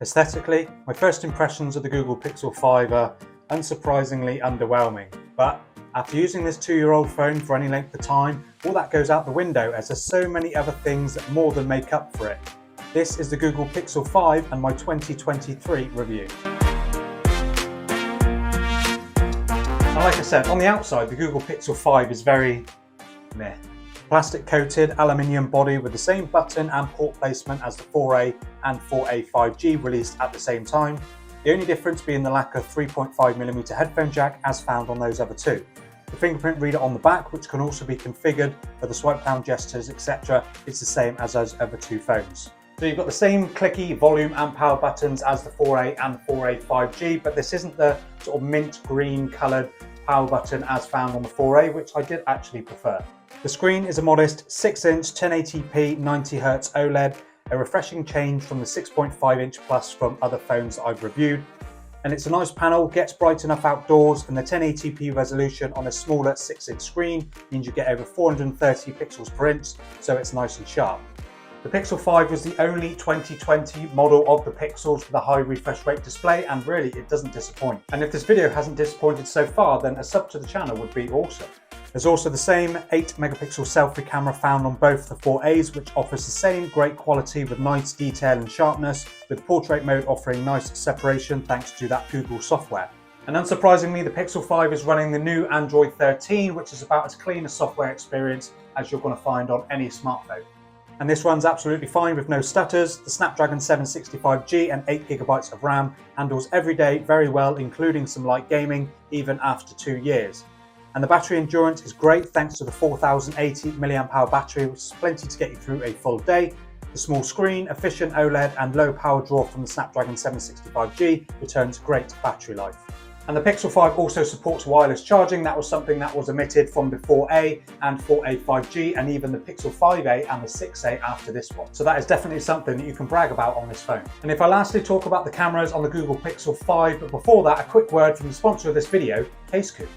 Aesthetically, my first impressions of the Google Pixel 5 are unsurprisingly underwhelming, but after using this 2-year-old phone for any length of time, all that goes out the window as there's so many other things that more than make up for it. This is the Google Pixel 5 and my 2023 review. Now, like I said, on the outside, the Google Pixel 5 is very meh. Plastic coated aluminium body with the same button and port placement as the 4A and 4A 5G released at the same time. The only difference being the lack of 3.5mm headphone jack as found on those other two. The fingerprint reader on the back, which can also be configured for the swipe down gestures, etc., is the same as those other two phones. So you've got the same clicky volume and power buttons as the 4A and 4A 5G, but this isn't the sort of mint green coloured power button as found on the 4A, which I did actually prefer. The screen is a modest 6-inch 1080p 90Hz OLED, a refreshing change from the 6.5-inch Plus from other phones that I've reviewed. And it's a nice panel, gets bright enough outdoors, and the 1080p resolution on a smaller 6-inch screen means you get over 430 pixels per inch, so it's nice and sharp. The Pixel 5 was the only 2020 model of the Pixels with a high refresh rate display, and really it doesn't disappoint. And if this video hasn't disappointed so far, then a sub to the channel would be awesome. There's also the same 8-megapixel selfie camera found on both the 4As, which offers the same great quality with nice detail and sharpness, with portrait mode offering nice separation thanks to that Google software. And unsurprisingly, the Pixel 5 is running the new Android 13, which is about as clean a software experience as you're going to find on any smartphone. And this runs absolutely fine with no stutters. The Snapdragon 765G and 8GB of RAM handles every day very well, including some light gaming, even after 2 years. And the battery endurance is great thanks to the 4080 mAh battery, which is plenty to get you through a full day. The small screen, efficient OLED and low power draw from the Snapdragon 765G returns great battery life. And the Pixel 5 also supports wireless charging. That was something that was omitted from the 4A and 4A 5G, and even the Pixel 5A and the 6A after this one. So that is definitely something that you can brag about on this phone. And if I lastly talk about the cameras on the Google Pixel 5, but before that, a quick word from the sponsor of this video, Caseco.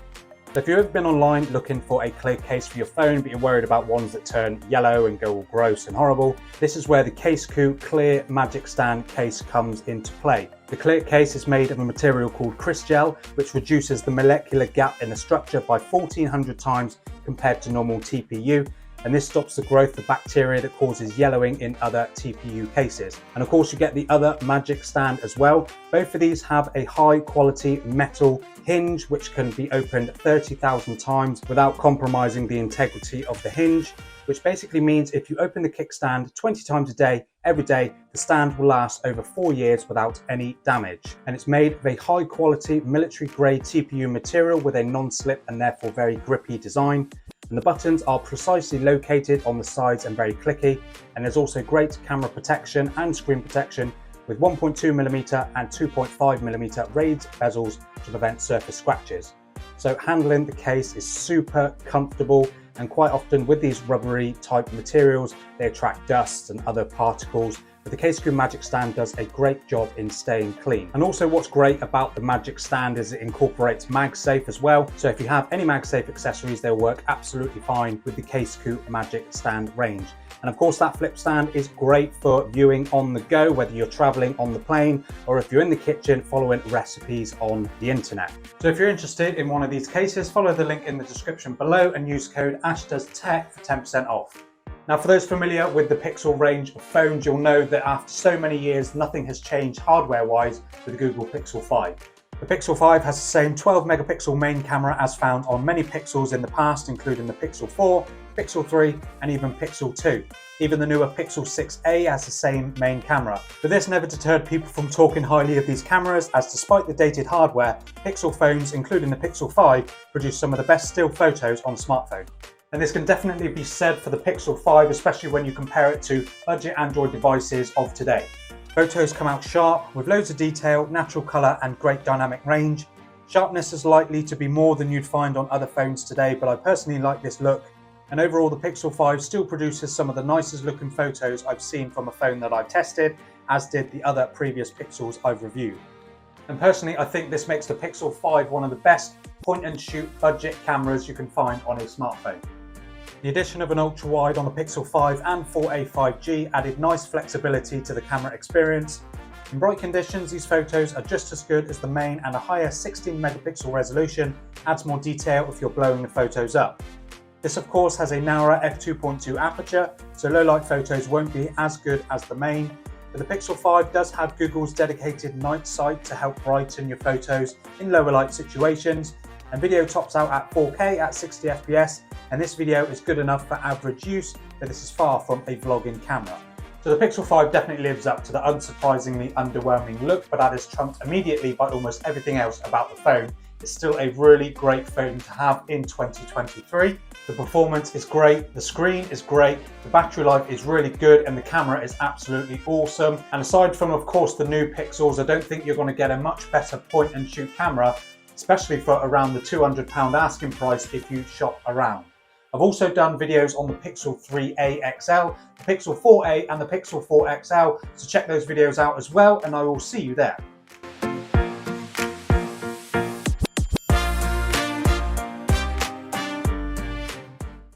So if you've ever been online looking for a clear case for your phone, but you're worried about ones that turn yellow and go all gross and horrible, this is where the Caseco Clear Magic Stand case comes into play. The clear case is made of a material called Crysgel, which reduces the molecular gap in the structure by 1400 times compared to normal TPU. And this stops the growth of bacteria that causes yellowing in other TPU cases. And of course you get the other Magic Stand as well. Both of these have a high quality metal hinge which can be opened 30,000 times without compromising the integrity of the hinge, which basically means if you open the kickstand 20 times a day, every day, the stand will last over 4 years without any damage. And it's made of a high quality military grade TPU material with a non-slip and therefore very grippy design. And the buttons are precisely located on the sides and very clicky. And there's also great camera protection and screen protection with 1.2mm and 2.5mm raised bezels to prevent surface scratches. So handling the case is super comfortable, and quite often with these rubbery type materials, they attract dust and other particles. But the Caseco Magic Stand does a great job in staying clean. And also what's great about the Magic Stand is it incorporates MagSafe as well. So if you have any MagSafe accessories, they'll work absolutely fine with the Caseco Magic Stand range. And of course that flip stand is great for viewing on the go, whether you're traveling on the plane or if you're in the kitchen following recipes on the internet. So if you're interested in one of these cases, follow the link in the description below and use code AshDoesTech for 10% off. Now for those familiar with the Pixel range of phones, you'll know that after so many years, nothing has changed hardware-wise with the Google Pixel 5. The Pixel 5 has the same 12-megapixel main camera as found on many Pixels in the past, including the Pixel 4, Pixel 3 and even Pixel 2. Even the newer Pixel 6a has the same main camera. But this never deterred people from talking highly of these cameras, as despite the dated hardware, Pixel phones, including the Pixel 5, produce some of the best still photos on a smartphone. And this can definitely be said for the Pixel 5, especially when you compare it to budget Android devices of today. Photos come out sharp, with loads of detail, natural colour and great dynamic range. Sharpness is likely to be more than you'd find on other phones today, but I personally like this look. And overall the Pixel 5 still produces some of the nicest looking photos I've seen from a phone that I've tested, as did the other previous Pixels I've reviewed. And personally I think this makes the Pixel 5 one of the best point and shoot budget cameras you can find on a smartphone. The addition of an ultra-wide on the Pixel 5 and 4A 5G added nice flexibility to the camera experience. In bright conditions, these photos are just as good as the main, and a higher 16 megapixel resolution adds more detail if you're blowing the photos up. This of course has a narrower f2.2 aperture, so low light photos won't be as good as the main, but the Pixel 5 does have Google's dedicated night sight to help brighten your photos in lower light situations, and video tops out at 4K at 60 FPS, and this video is good enough for average use, but this is far from a vlogging camera. So the Pixel 5 definitely lives up to the unsurprisingly underwhelming look, but that is trumped immediately by almost everything else about the phone. It's still a really great phone to have in 2023. The performance is great, the screen is great, the battery life is really good, and the camera is absolutely awesome. And aside from, of course, the new Pixels, I don't think you're going to get a much better point and shoot camera, especially for around the £200 asking price if you shop around. I've also done videos on the Pixel 3a XL, the Pixel 4a and the Pixel 4 XL, so check those videos out as well, and I will see you there.